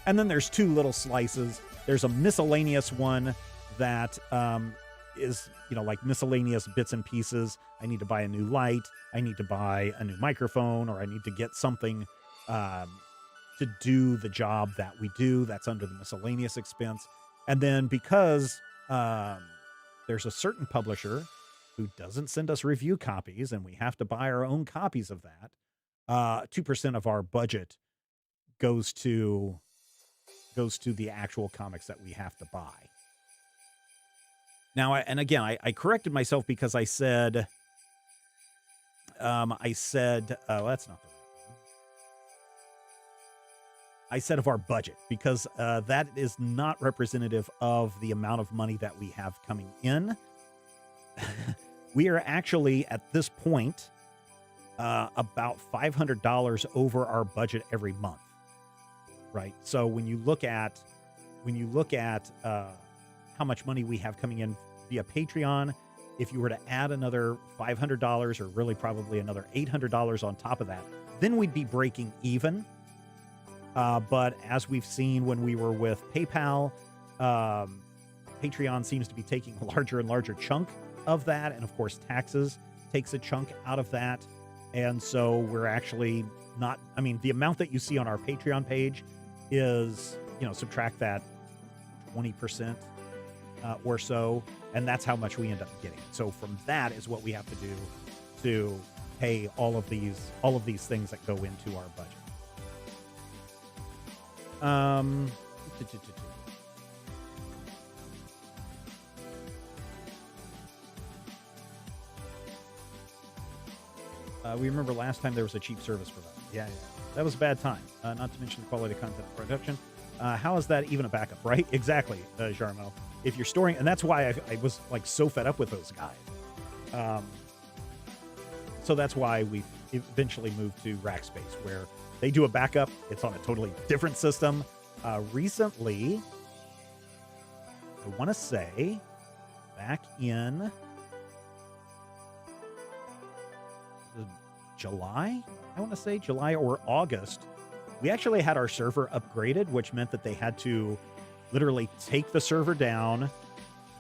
And then there's two little slices. There's a miscellaneous one that is, like miscellaneous bits and pieces. I need to buy a new light. I need to buy a new microphone, or I need to get something to do the job that we do. That's under the miscellaneous expense. And then because there's a certain publisher who doesn't send us review copies and we have to buy our own copies of that, 2% of our budget goes to the actual comics that we have to buy. Now, I corrected myself because I said, oh, that's not the right one. I said of our budget, because that is not representative of the amount of money that we have coming in. We are actually, at this point, about $500 over our budget every month, right? So when you look at how much money we have coming in via Patreon, if you were to add another $500 or really probably another $800 on top of that, then we'd be breaking even. But as we've seen when we were with PayPal, Patreon seems to be taking a larger and larger chunk of that. And of course, taxes takes a chunk out of that. And so we're actually not, the amount that you see on our Patreon page is, subtract that 20% or so, and that's how much we end up getting. So from that is what we have to do to pay all of these things that go into our budget. We remember last time there was a cheap service provider. Yeah. That was a bad time. Not to mention the quality of content production. How is that even a backup, right? Exactly, Jarmo. If you're storing, and that's why I was like so fed up with those guys. So that's why we eventually moved to Rackspace, where they do a backup. It's on a totally different system. Recently, I want to say back in July or August, we actually had our server upgraded, which meant that they had to literally take the server down,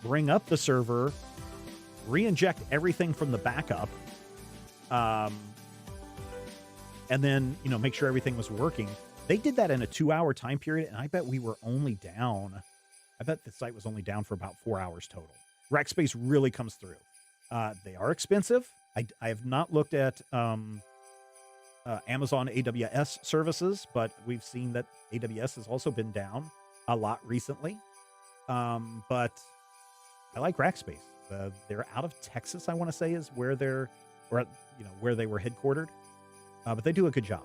bring up the server, re-inject everything from the backup, and then, make sure everything was working. They did that in a 2-hour time period, and I bet we were only down. I bet the site was only down for about 4 hours total. Rackspace really comes through. They are expensive. I have not looked at Amazon AWS services, but we've seen that AWS has also been down a lot recently. But I like Rackspace. They're out of Texas, I want to say, is where they were headquartered. But they do a good job.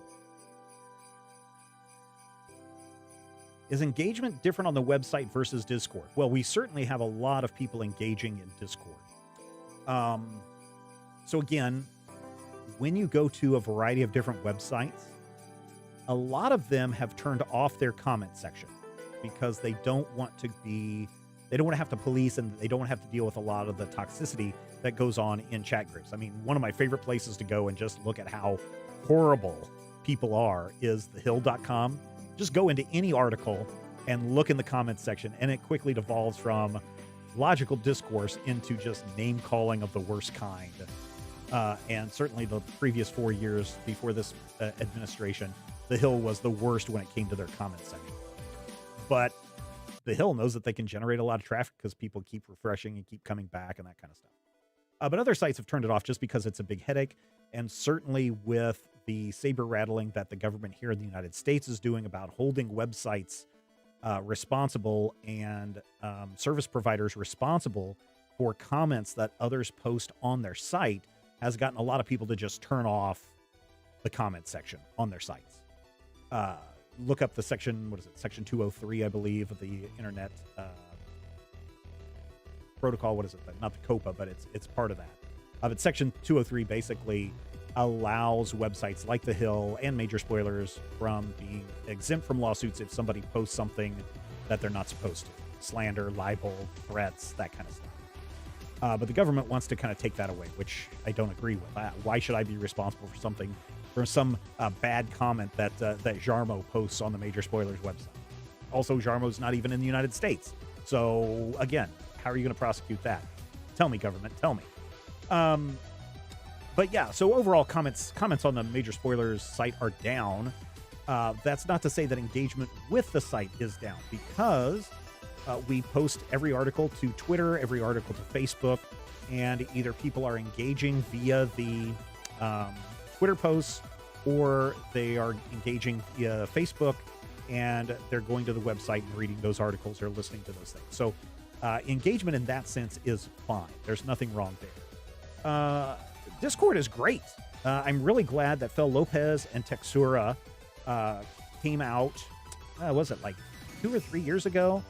Is engagement different on the website versus Discord? Well, we certainly have a lot of people engaging in Discord. So again, when you go to a variety of different websites, a lot of them have turned off their comment section because they don't want to have to police, and they don't have to deal with a lot of the toxicity that goes on in chat groups. One of my favorite places to go and just look at how horrible people are is thehill.com. Just go into any article and look in the comments section, and it quickly devolves from logical discourse into just name calling of the worst kind. And certainly the previous 4 years before this administration, the Hill was the worst when it came to their comment section. But the Hill knows that they can generate a lot of traffic because people keep refreshing and keep coming back and that kind of stuff. But other sites have turned it off just because it's a big headache. And certainly with the saber rattling that the government here in the United States is doing about holding websites responsible and service providers responsible for comments that others post on their site has gotten a lot of people to just turn off the comment section on their sites. Look up the section, section 203, I believe, of the Internet protocol. What is it? Not the COPA, but it's part of that. But section 203 basically allows websites like The Hill and Major Spoilers from being exempt from lawsuits if somebody posts something that they're not supposed to. Slander, libel, threats, that kind of stuff. But the government wants to kind of take that away, which I don't agree with. Why should I be responsible for some bad comment that Jarmo posts on the Major Spoilers website? Also, Jarmo's not even in the United States. So, again, how are you going to prosecute that? Tell me, government, tell me. But yeah, so overall comments on the Major Spoilers site are down. That's not to say that engagement with the site is down, because we post every article to Twitter, every article to Facebook, and either people are engaging via the Twitter posts, or they are engaging via Facebook, and they're going to the website and reading those articles or listening to those things. So engagement in that sense is fine. There's nothing wrong there. Discord is great. I'm really glad that Fel Lopez and Texura came out, was it like 2 or 3 years ago?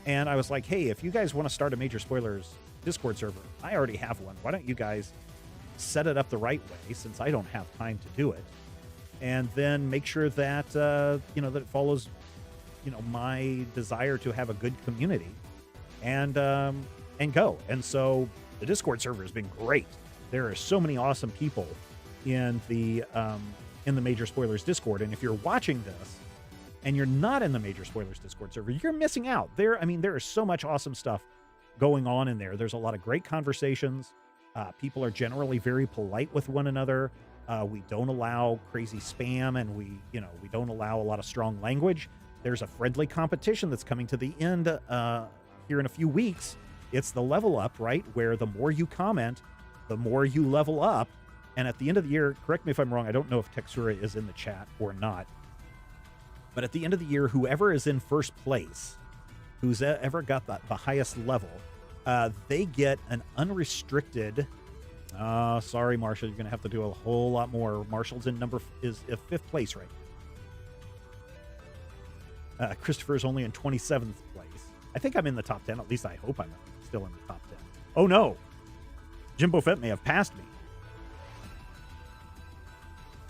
And I was like, hey, if you guys want to start a Major Spoilers Discord server, I already have one. Why don't you guys set it up the right way, since I don't have time to do it, and then make sure that that it follows my desire to have a good community, and go. And so the Discord server has been great. There are so many awesome people in the Major Spoilers Discord, and if you're watching this and you're not in the Major Spoilers Discord server, you're missing out. There is so much awesome stuff going on in there. There's a lot of great conversations. People are generally very polite with one another. We don't allow crazy spam, and we don't allow a lot of strong language. There's a friendly competition that's coming to the end here in a few weeks. It's the level up, right? Where the more you comment, the more you level up. And at the end of the year, correct me if I'm wrong, I don't know if Texura is in the chat or not, but at the end of the year, whoever is in first place, who's ever got the highest level, they get an unrestricted. Sorry, Marshall, you're going to have to do a whole lot more. Marshall's in is 5th place right now. Christopher's only in 27th place. I think I'm in the top 10. At least I hope I'm still in the top 10. Oh no, Jimbo Fett may have passed me.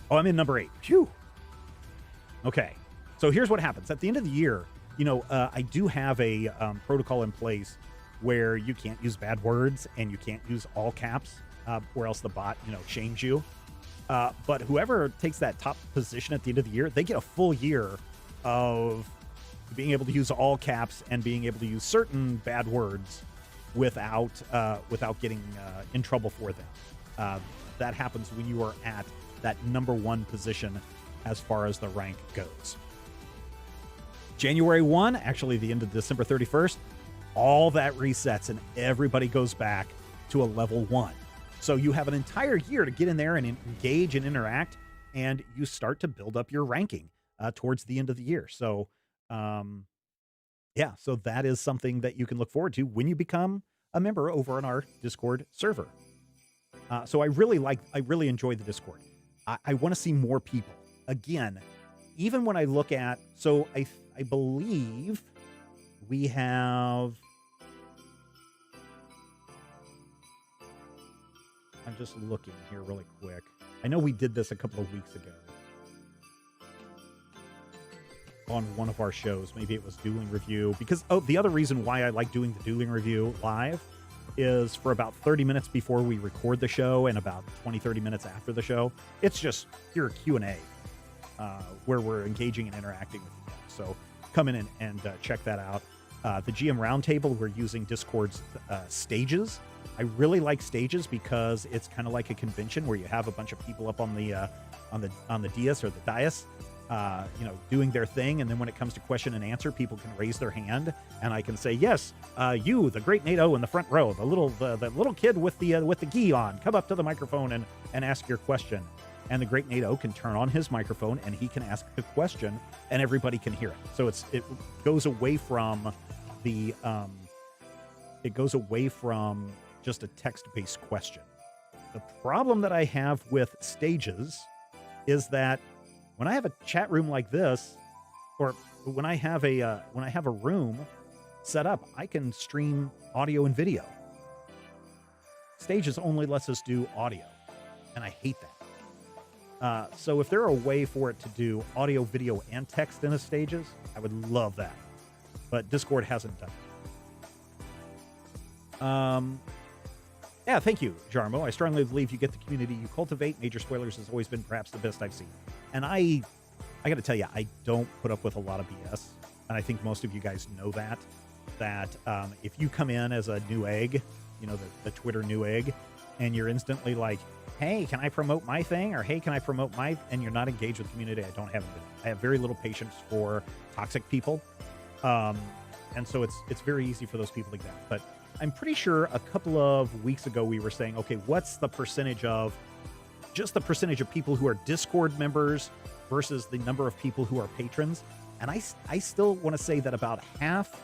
Oh, I'm in number 8. Phew. Okay. So here's what happens. At the end of the year, I do have a protocol in place where you can't use bad words and you can't use all caps, or else the bot, shames you. But whoever takes that top position at the end of the year, they get a full year of being able to use all caps and being able to use certain bad words without getting in trouble for them. That happens when you are at that number 1 position as far as the rank goes. January 1, actually the end of December 31st, all that resets and everybody goes back to a level 1. So you have an entire year to get in there and engage and interact, and you start to build up your ranking towards the end of the year. So, so that is something that you can look forward to when you become a member over on our Discord server. So I really enjoy the Discord. I want to see more people. Again, even when I look at, so I believe we have, I'm just looking here really quick. I know we did this a couple of weeks ago on one of our shows. Maybe it was Dueling Review, because, the other reason why I like doing the Dueling Review live is for about 30 minutes before we record the show and about 20-30 minutes after the show. It's just pure Q&A where we're engaging and interacting with you guys. So come in and check that out. The GM Roundtable, we're using Discord's stages. I really like stages because it's kind of like a convention where you have a bunch of people up on the dais or the dais, doing their thing, and then when it comes to question and answer, people can raise their hand, and I can say, yes, you, the great NATO in the front row, the little kid with the gi on, come up to the microphone and ask your question. And the great NATO can turn on his microphone and he can ask the question, and everybody can hear it. So it goes away from just a text-based question. The problem that I have with stages is that when I have a chat room like this, or when I have a room set up, I can stream audio and video. Stages only lets us do audio, and I hate that. So if there are a way for it to do audio, video, and text in a stages, I would love that. But Discord hasn't done it. Yeah, thank you, Jarmo. I strongly believe you get the community you cultivate. Major Spoilers has always been perhaps the best I've seen. And I got to tell you, I don't put up with a lot of BS. And I think most of you guys know that if you come in as a new egg, the Twitter new egg, and you're instantly like, hey, can I promote my thing? Or hey, can I promote and you're not engaged with the community, I have very little patience for toxic people. And so it's very easy for those people to get. But I'm pretty sure a couple of weeks ago we were saying, okay, what's the percentage of people who are Discord members versus the number of people who are patrons? And I still want to say that about half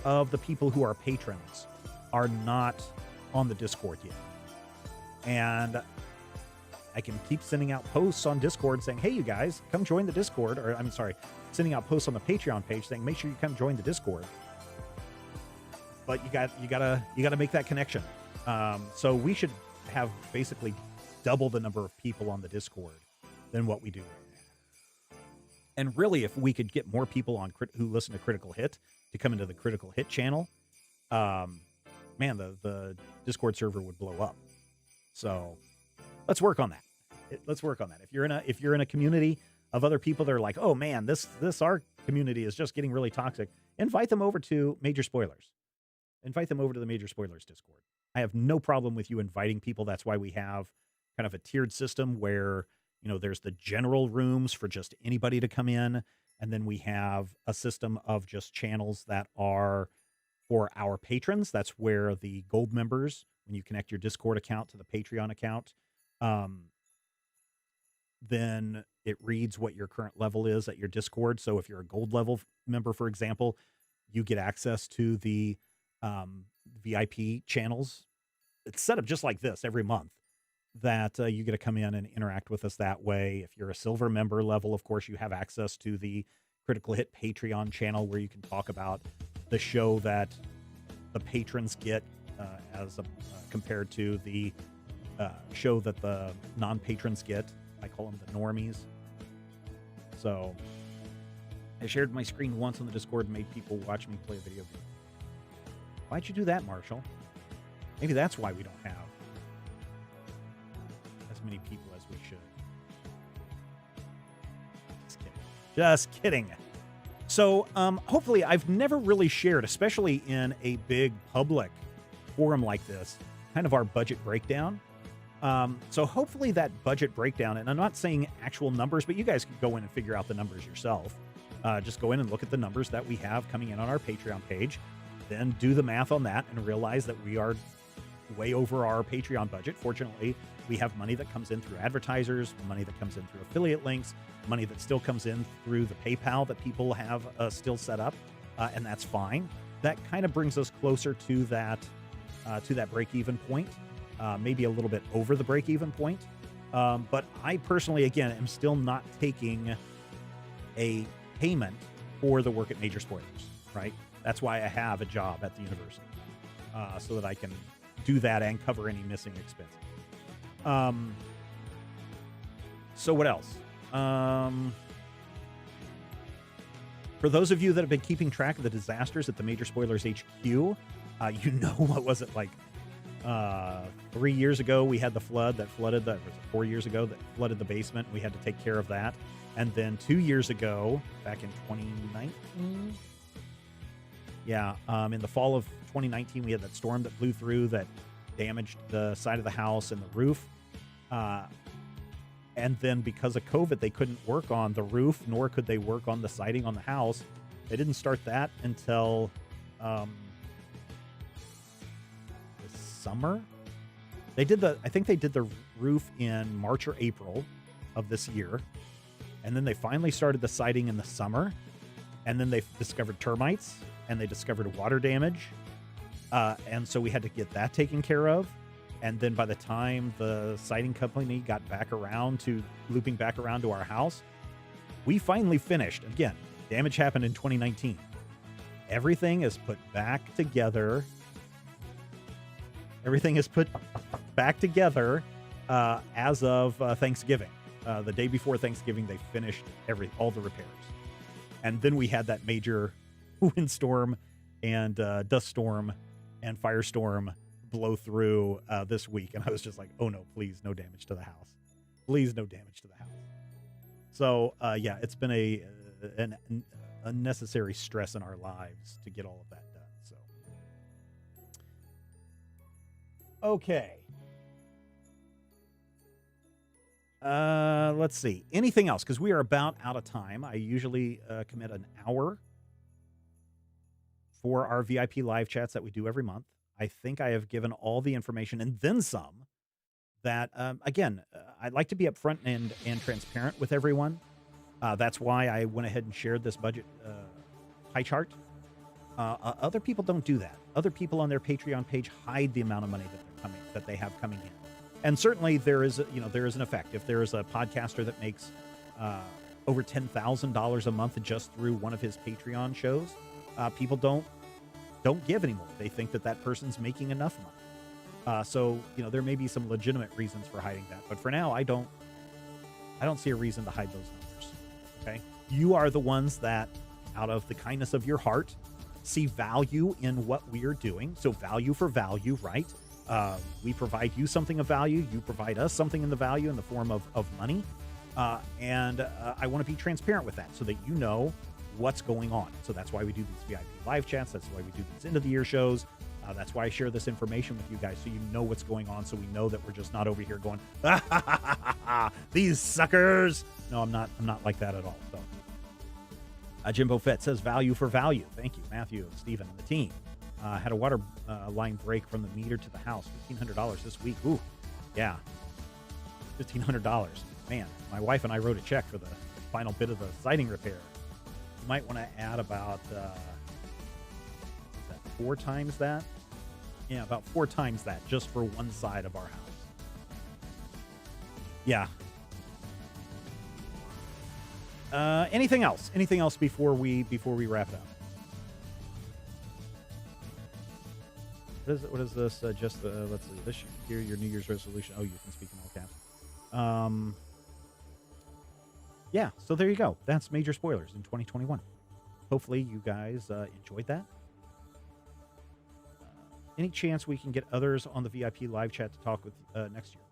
of the people who are patrons are not on the Discord yet. And I can keep sending out posts on Discord saying, hey, you guys, come join the Discord. Or I'm sorry, sending out posts on the Patreon page saying, make sure you come join the Discord. But you gotta make that connection. So we should have basically double the number of people on the Discord than what we do right now. And really, if we could get more people on who listen to Critical Hit to come into the Critical Hit channel, man, the Discord server would blow up. So let's work on that. Let's work on that. If you're in a community of other people that are like, oh man, this our community is just getting really toxic, invite them over to Major Spoilers. Invite them over to the Major Spoilers Discord. I have no problem with you inviting people. That's why we have kind of a tiered system where, there's the general rooms for just anybody to come in. And then we have a system of just channels that are for our patrons. That's where the gold members, when you connect your Discord account to the Patreon account, then it reads what your current level is at your Discord. So if you're a gold level member, for example, you get access to the VIP channels. It's set up just like this every month that you get to come in and interact with us that way. If you're a silver member level, of course, you have access to the Critical Hit Patreon channel where you can talk about the show that the patrons get compared to the show that the non-patrons get. I call them the normies. So I shared my screen once on the Discord and made people watch me play a video game. Why'd you do that, Marshall? Maybe that's why we don't have as many people as we should. Just kidding. Just kidding. So hopefully I've never really shared, especially in a big public forum like this, kind of our budget breakdown. So hopefully that budget breakdown, and I'm not saying actual numbers, but you guys can go in and figure out the numbers yourself. Just go in and look at the numbers that we have coming in on our Patreon page, then do the math on that and realize that we are way over our Patreon budget. Fortunately, we have money that comes in through advertisers, money that comes in through affiliate links, money that still comes in through the PayPal that people have still set up, and that's fine. That kind of brings us closer to that break-even point, maybe a little bit over the break-even point. But I personally, again, am still not taking a payment for the work at Major Spoilers, right? That's why I have a job at the university, so that I can do that and cover any missing expenses. So what else? For those of you that have been keeping track of the disasters at the Major Spoilers HQ, what was it like? 3 years ago, we had the flood that flooded 4 years ago that flooded the basement. We had to take care of that. And then 2 years ago, back in 2019, Yeah. In the fall of 2019, we had that storm that blew through that damaged the side of the house and the roof. And then because of COVID, they couldn't work on the roof, nor could they work on the siding on the house. They didn't start that until the summer. I think they did the roof in March or April of this year. And then they finally started the siding in the summer. And then they discovered termites and they discovered water damage. And so we had to get that taken care of. And then by the time the siding company got looping back around to our house, we finally finished. Again, damage happened in 2019. Everything is put back together. As of Thanksgiving. The day before Thanksgiving, they finished all the repairs. And then we had that major windstorm and dust storm and firestorm blow through this week. And I was just like, oh no, please, no damage to the house. Please, no damage to the house. So, yeah, it's been an unnecessary stress in our lives to get all of that done. So, okay. Let's see. Anything else? Because we are about out of time. I usually commit an hour for our VIP live chats that we do every month. I think I have given all the information and then some that, again, I'd like to be upfront and transparent with everyone. That's why I went ahead and shared this budget pie chart. Other people don't do that. Other people on their Patreon page hide the amount of money that they have coming in. And certainly there is an effect. If there is a podcaster that makes over $10,000 a month just through one of his Patreon shows, people don't give anymore. They think that person's making enough money. So there may be some legitimate reasons for hiding that, but for now, I don't see a reason to hide those numbers. Okay, you are the ones that, out of the kindness of your heart, see value in what we are doing. So value for value, right? We provide you something of value. You provide us something in the value in the form of money. And I want to be transparent with that so that you know what's going on. So that's why we do these VIP live chats. That's why we do these end of the year shows. That's why I share this information with you guys so you know what's going on. So we know that we're just not over here going, these suckers. No, I'm not like that at all. So Jimbo Fett says value for value. Thank you, Matthew, Stephen, and the team. Had a water line break from the meter to the house. $1,500 this week. Ooh, yeah. $1,500. Man, my wife and I wrote a check for the final bit of the siding repair. You might want to add about, is that 4 times that? Yeah, about 4 times that just for one side of our house. Yeah. Anything else? Anything else before we wrap up? What is this? Let's see. This year, your New Year's resolution. Oh, you can speak in all caps. Yeah. So there you go. That's major spoilers in 2021. Hopefully, you guys enjoyed that. Any chance we can get others on the VIP live chat to talk with next year?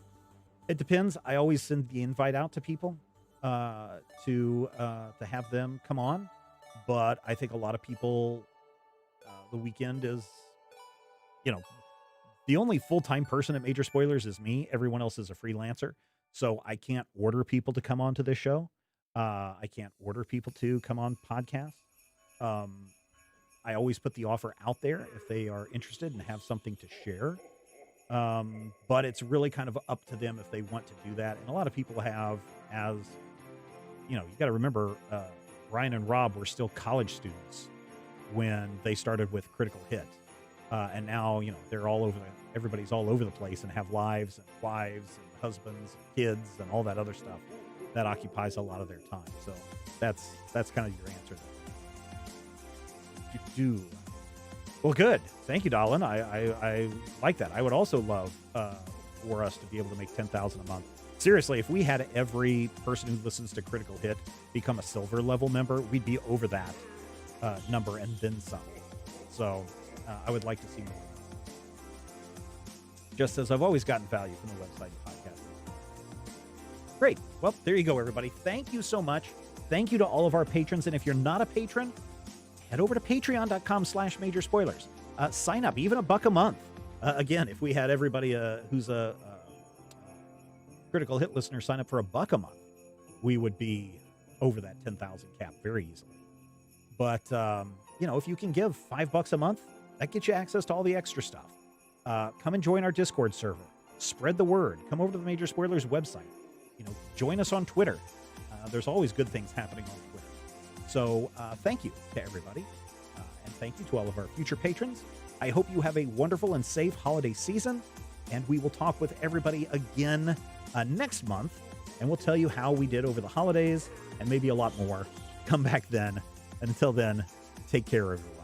It depends. I always send the invite out to people to have them come on, but I think a lot of people. The weekend is. The only full-time person at Major Spoilers is me. Everyone else is a freelancer. So I can't order people to come on to this show. I can't order people to come on podcasts. I always put the offer out there if they are interested and have something to share. But it's really kind of up to them if they want to do that. And a lot of people have, you got to remember, Ryan and Rob were still college students when they started with Critical Hit. And now, they're everybody's all over the place and have lives and wives and husbands and kids and all that other stuff that occupies a lot of their time. So that's kind of your answer there. Well, good. Thank you, Dolan. I like that. I would also love for us to be able to make $10,000 a month. Seriously, if we had every person who listens to Critical Hit become a silver level member, we'd be over that number and then some. So I would like to see more. Just as I've always gotten value from the website and podcast. Great. Well, there you go, everybody. Thank you so much. Thank you to all of our patrons. And if you're not a patron, head over to patreon.com/major spoilers. Sign up, even $1 a month. Again, if we had everybody who's a critical hit listener sign up for $1 a month, we would be over that 10,000 cap very easily. But, if you can give $5 a month, that gets you access to all the extra stuff. Come and join our Discord server. Spread the word. Come over to the Major Spoilers website. Join us on Twitter. There's always good things happening on Twitter. So thank you to everybody. And thank you to all of our future patrons. I hope you have a wonderful and safe holiday season. And we will talk with everybody again next month. And we'll tell you how we did over the holidays and maybe a lot more. Come back then. And until then, take care, everyone.